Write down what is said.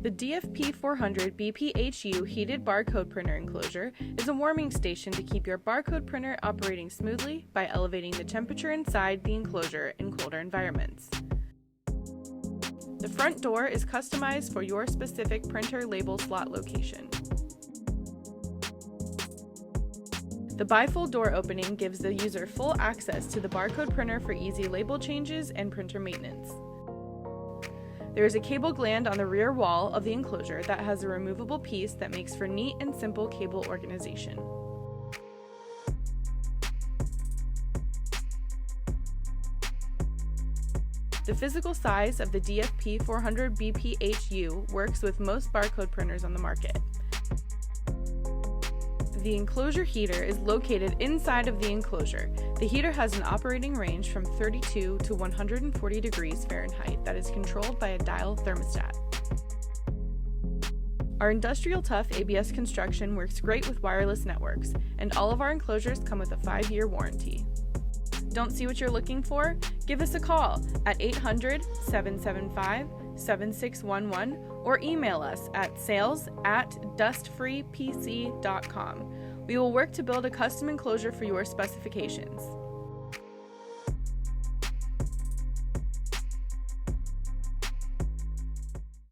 The DFP400BPH-U heated barcode printer enclosure is a warming station to keep your barcode printer operating smoothly by elevating the temperature inside the enclosure in colder environments. The front door is customized for your specific printer label slot location. The bifold door opening gives the user full access to the barcode printer for easy label changes and printer maintenance. There is a cable gland on the rear wall of the enclosure that has a removable piece that makes for neat and simple cable organization. The physical size of the DFP400BPH-U works with most barcode printers on the market. The enclosure heater is located inside of the enclosure. The heater has an operating range from 32 to 140 degrees Fahrenheit that is controlled by a dial thermostat. Our industrial tough ABS construction works great with wireless networks, and all of our enclosures come with a 5-year warranty. Don't see what you're looking for? Give us a call at 800-775-7611 or email us at sales@dustfreepc.com. We will work to build a custom enclosure for your specifications.